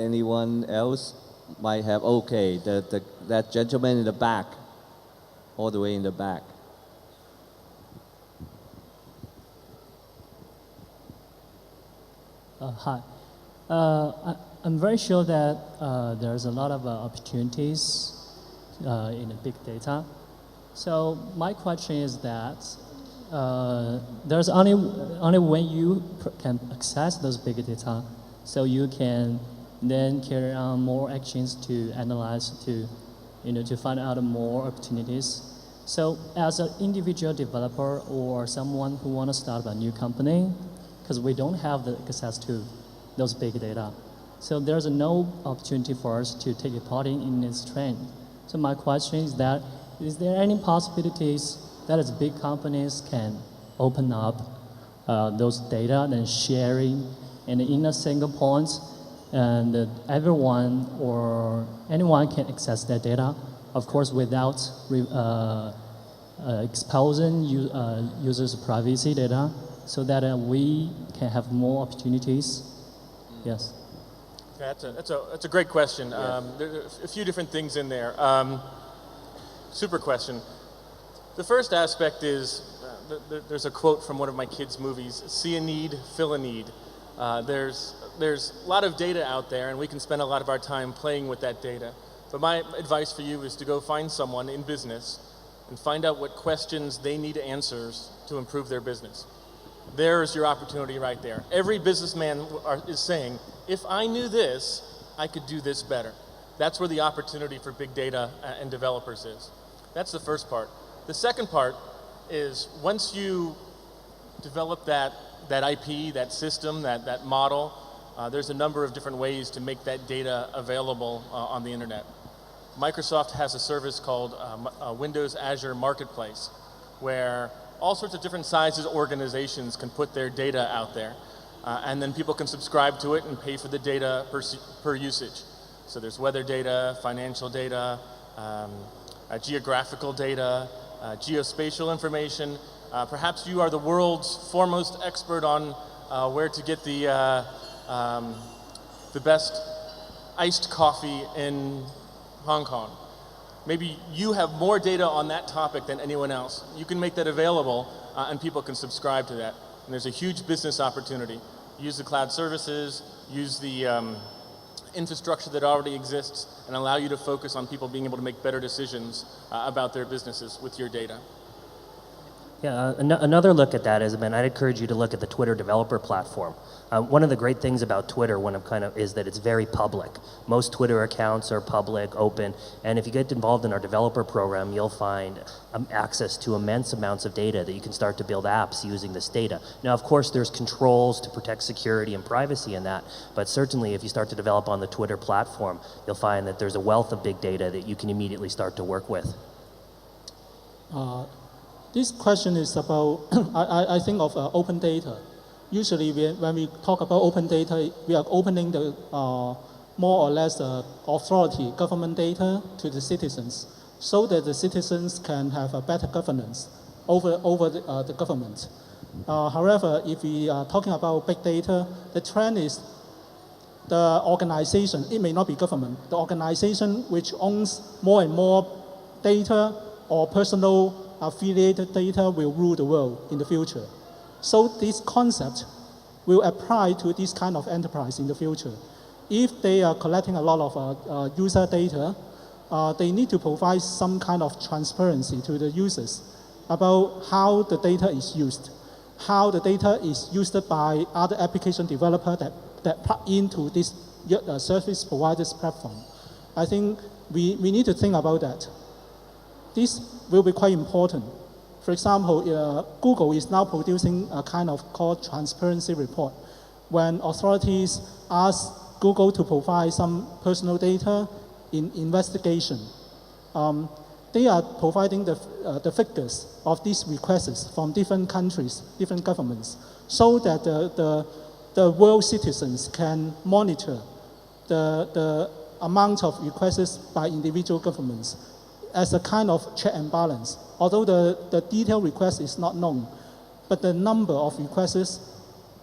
Speaker 2: anyone else might have? Okay, that gentleman in the back, all the way in the back.
Speaker 12: Hi. I'm very sure that there's a lot of opportunities in big data. So my question is that there's only when you can access those big data, so you can then carry on more actions to analyze, to find out more opportunities. So as an individual developer or someone who want to start a new company, because we don't have the access to those big data. So there's no opportunity for us to take a part in this trend. So my question is that, is there any possibilities that as big companies can open up those data and sharing and in a single point, and everyone or anyone can access that data, of course without exposing users' privacy data, so that we can have more opportunities. Yes.
Speaker 4: That's a great question. There's a few different things in there. Super question. The first aspect is, there's a quote from one of my kids' movies, see a need, fill a need. There's a lot of data out there, and we can spend a lot of our time playing with that data. But my advice for you is to go find someone in business and find out what questions they need answers to improve their business. There's your opportunity right there. Every businessman is saying, if I knew this, I could do this better. That's where the opportunity for big data and developers is. That's the first part. The second part is, once you develop that IP, that system, that model, there's a number of different ways to make that data available on the internet. Microsoft has a service called Windows Azure Marketplace, where all sorts of different sizes organizations can put their data out there. And then people can subscribe to it and pay for the data per usage. So there's weather data, financial data, geographical data, geospatial information. Perhaps you are the world's foremost expert on where to get the best iced coffee in Hong Kong. Maybe you have more data on that topic than anyone else. You can make that available and people can subscribe to that. And there's a huge business opportunity. Use the cloud services, use the infrastructure that already exists, and allow you to focus on people being able to make better decisions about their businesses with your data.
Speaker 3: Yeah, another look at that is, I'd encourage you to look at the Twitter developer platform. One of the great things about Twitter is that it's very public. Most Twitter accounts are public, open, and if you get involved in our developer program, you'll find access to immense amounts of data that you can start to build apps using this data. Now, of course, there's controls to protect security and privacy in that, but certainly if you start to develop on the Twitter platform, you'll find that there's a wealth of big data that you can immediately start to work with.
Speaker 5: This question is about, I think of open data. Usually when we talk about open data, we are opening the more or less authority, government data to the citizens, so that the citizens can have a better governance over the government. However, if we are talking about big data, the trend is the organization, it may not be government, the organization which owns more and more data or personal affiliated data will rule the world in the future. So this concept will apply to this kind of enterprise in the future. If they are collecting a lot of user data, they need to provide some kind of transparency to the users about how the data is used, how the data is used by other application developers that plug into this service providers platform. I think we need to think about that. This will be quite important. For example, Google is now producing a kind of called transparency report. When authorities ask Google to provide some personal data in investigation, they are providing the figures of these requests from different countries, different governments, so that the world citizens can monitor the amount of requests by individual governments as a kind of check and balance. Although the detailed request is not known, but the number of requests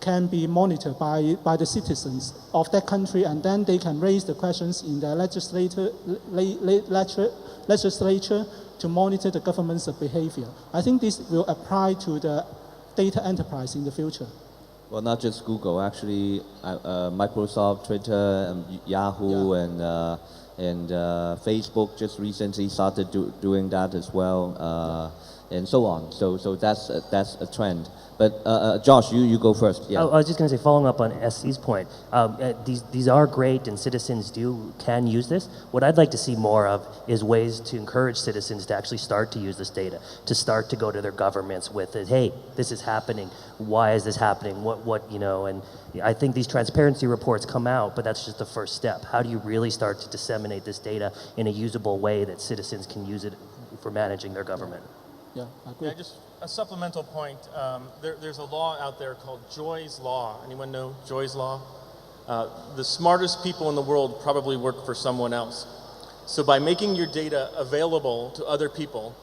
Speaker 5: can be monitored by the citizens of that country, and then they can raise the questions in the legislature to monitor the government's behavior. I think this will apply to the data enterprise in the future.
Speaker 2: Well, not just Google, actually, Microsoft, Twitter, Yahoo, and Facebook just recently started doing that as well, and so on. So that's a trend. But Josh, you go first. Yeah.
Speaker 3: I was just going to say, following up on SC's point, these are great, and citizens can use this. What I'd like to see more of is ways to encourage citizens to actually start to use this data, to start to go to their governments with it. Hey, this is happening. Why is this happening? What you know? And I think these transparency reports come out, but that's just the first step. How do you really start to disseminate this data in a usable way that citizens can use it for managing their government?
Speaker 5: Yeah, I agree.
Speaker 4: Yeah, just a supplemental point. There's a law out there called Joy's Law. Anyone know Joy's Law? The smartest people in the world probably work for someone else. So by making your data available to other people,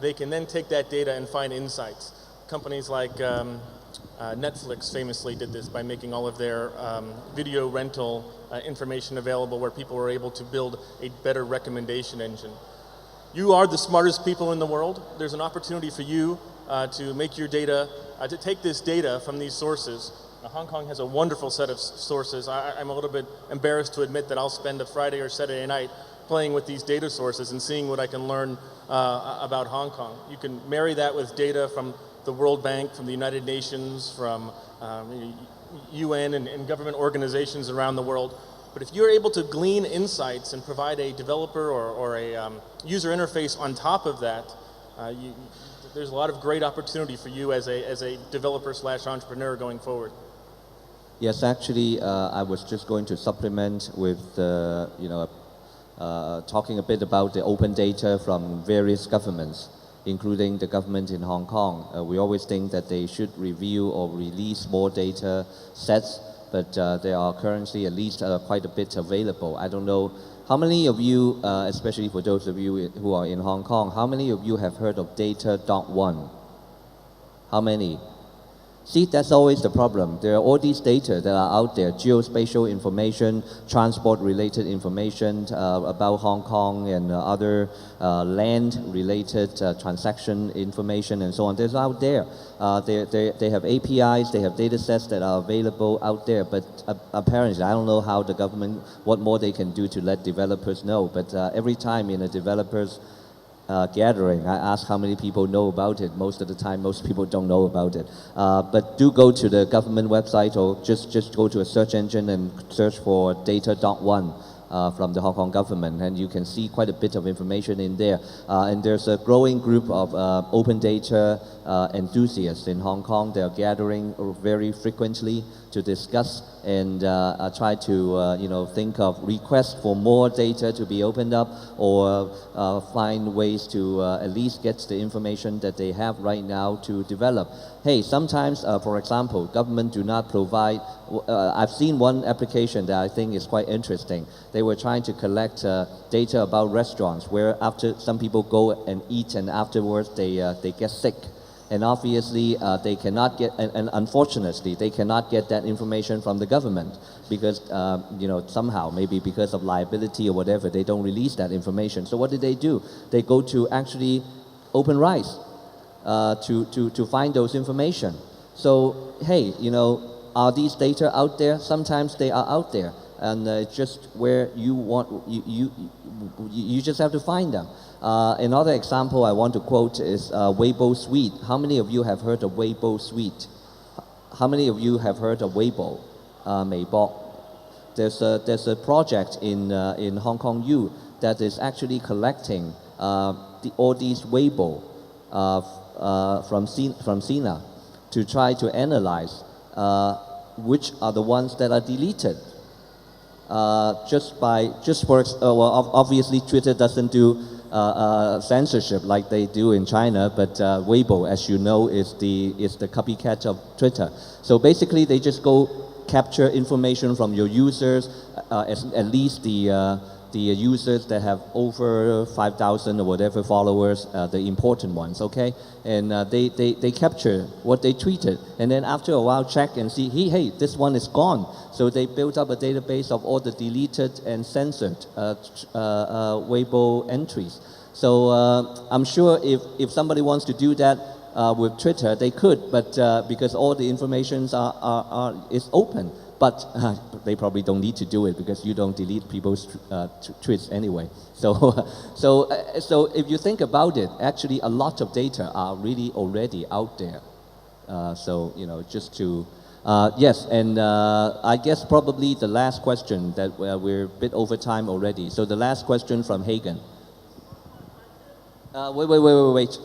Speaker 4: they can then take that data and find insights. Companies like Netflix famously did this by making all of their video rental information available, where people were able to build a better recommendation engine. You are the smartest people in the world. There's an opportunity for you to make your data, to take this data from these sources. Hong Kong has a wonderful set of sources. I'm a little bit embarrassed to admit that I'll spend a Friday or Saturday night playing with these data sources and seeing what I can learn about Hong Kong. You can marry that with data from the World Bank, from the United Nations, from UN and government organizations around the world. But if you're able to glean insights and provide a developer or a user interface on top of that, there's a lot of great opportunity for you as a developer/entrepreneur going forward.
Speaker 2: Yes, actually, I was just going to supplement with, talking a bit about the open data from various governments, including the government in Hong Kong. We always think that they should review or release more data sets, but there are currently at least quite a bit available. I don't know, how many of you, especially for those of you who are in Hong Kong, how many of you have heard of Data.1? How many? See, that's always the problem. There are all these data that are out there, geospatial information, transport-related information about Hong Kong and other land-related transaction information and so on. There's out there. They have APIs, they have data sets that are available out there, but apparently, I don't know how the government, what more they can do to let developers know, but every time in a developer's gathering, I ask how many people know about it. Most of the time, most people don't know about it. But do go to the government website or just go to a search engine and search for Data.1 from the Hong Kong government, and you can see quite a bit of information in there. And there's a growing group of open data enthusiasts in Hong Kong. They are gathering very frequently to discuss and try to think of requests for more data to be opened up, or find ways to at least get the information that they have right now to develop. Hey, sometimes, for example, government do not provide, I've seen one application that I think is quite interesting. They were trying to collect data about restaurants, where after some people go and eat and afterwards they get sick. And obviously, they cannot get, and unfortunately, they cannot get that information from the government because, somehow, maybe because of liability or whatever, they don't release that information. So what do? They go to actually OpenRice to find those information. So, hey, are these data out there? Sometimes they are out there, and it's just where you want, you just have to find them. Another example I want to quote is Weibo Suite. How many of you have heard of Weibo Suite? How many of you have heard of Weibo, Meibo? There's a project in Hong Kong U that is actually collecting all these Weibo from Sina to try to analyze which are the ones that are deleted. Obviously Twitter doesn't do censorship like they do in China, but Weibo, as you know, is the copycat of Twitter. So basically, they just go capture information from your users, at least the users that have over 5,000 or whatever followers, the important ones, okay? And they capture what they tweeted, and then after a while check and see, hey, this one is gone. So they built up a database of all the deleted and censored Weibo entries. So I'm sure if somebody wants to do that with Twitter, they could, but because all the information is open. But they probably don't need to do it because you don't delete people's tweets anyway. So if you think about it, actually a lot of data are really already out there. So just to yes, and I guess probably the last question that we're a bit over time already. So the last question from Hagen. Wait.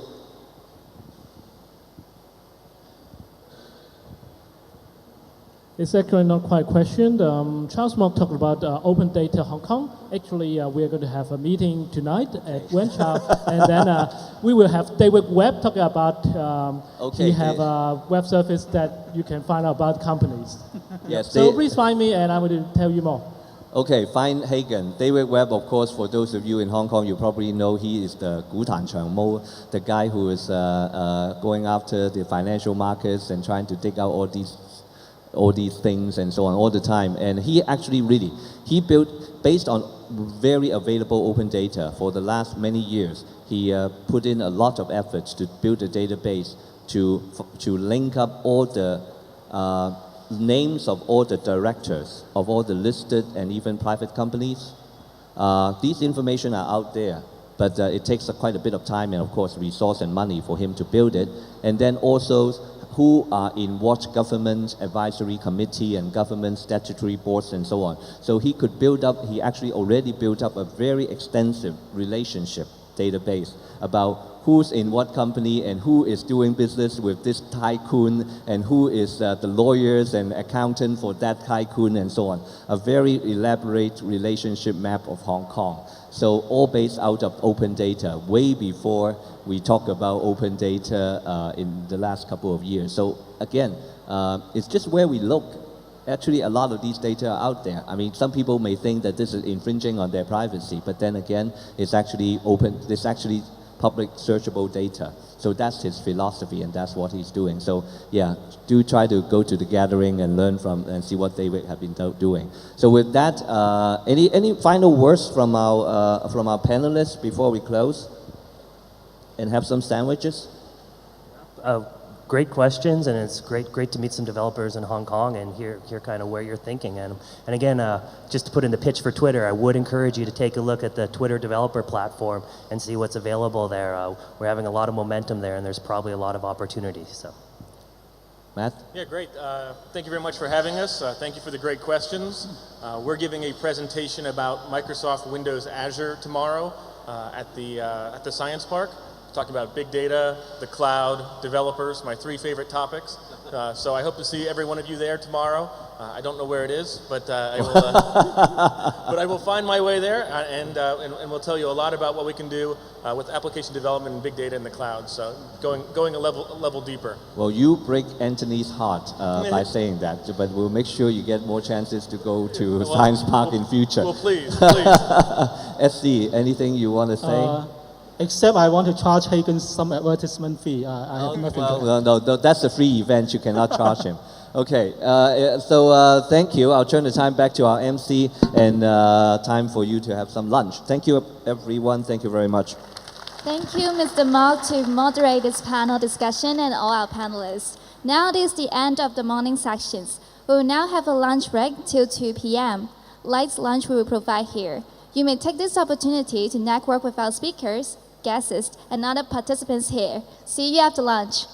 Speaker 13: It's actually not quite a question. Charles Mock talked about open data Hong Kong. Actually, we are going to have a meeting tonight at Wenchao, and then we will have David Webb talking about he have a web service that you can find out about companies.
Speaker 2: Yes.
Speaker 13: So please find me, and I'm going to tell you more.
Speaker 2: Okay, find Hagen. David Webb, of course, for those of you in Hong Kong, you probably know he is the Gu Tan Chang Mo, the guy who is going after the financial markets and trying to dig out all these things and so on all the time. And he actually he built, based on very available open data for the last many years, he put in a lot of efforts to build a database to link up all the names of all the directors of all the listed and even private companies. These information are out there, but it takes quite a bit of time and of course resource and money for him to build it. And then also who are in what government advisory committee and government statutory boards and so on. So he actually already built up a very extensive relationship database about who's in what company and who is doing business with this tycoon and who is the lawyers and accountant for that tycoon and so on. A very elaborate relationship map of Hong Kong. So all based out of open data, way before we talk about open data in the last couple of years. So again, it's just where we look. Actually, a lot of these data are out there. I mean, some people may think that this is infringing on their privacy, but then again, it's actually open, it's actually public searchable data. So that's his philosophy and that's what he's doing. So yeah, do try to go to the gathering and learn from and see what they have been doing. So with that, any final words from our panelists before we close and have some sandwiches?
Speaker 3: Great questions, and it's great to meet some developers in Hong Kong and hear kind of where you're thinking. And again, just to put in the pitch for Twitter, I would encourage you to take a look at the Twitter developer platform and see what's available there. We're having a lot of momentum there, and there's probably a lot of opportunity. So,
Speaker 2: Matt?
Speaker 4: Yeah, great. Thank you very much for having us. Thank you for the great questions. We're giving a presentation about Microsoft Windows Azure tomorrow at the Science Park. Talking about big data, the cloud, developers, my three favorite topics. So I hope to see every one of you there tomorrow. I don't know where it is, but I will find my way there, and we'll tell you a lot about what we can do with application development and big data in the cloud. So going a level deeper.
Speaker 2: Well, you break Anthony's heart by saying that, but we'll make sure you get more chances to go to Science Park in future.
Speaker 4: Well, please.
Speaker 2: SC, anything you want to say?
Speaker 5: Except I want to charge Hagen some advertisement fee. I have nothing to
Speaker 2: no, that's a free event. You cannot charge him. Okay, so thank you. I'll turn the time back to our MC and time for you to have some lunch. Thank you, everyone. Thank you very much.
Speaker 1: Thank you, Mr. Mark, to moderate this panel discussion and all our panelists. Now it is the end of the morning sections. We will now have a lunch break till 2 p.m. Light lunch we will provide here. You may take this opportunity to network with our speakers, guests, and other participants here. See you after lunch.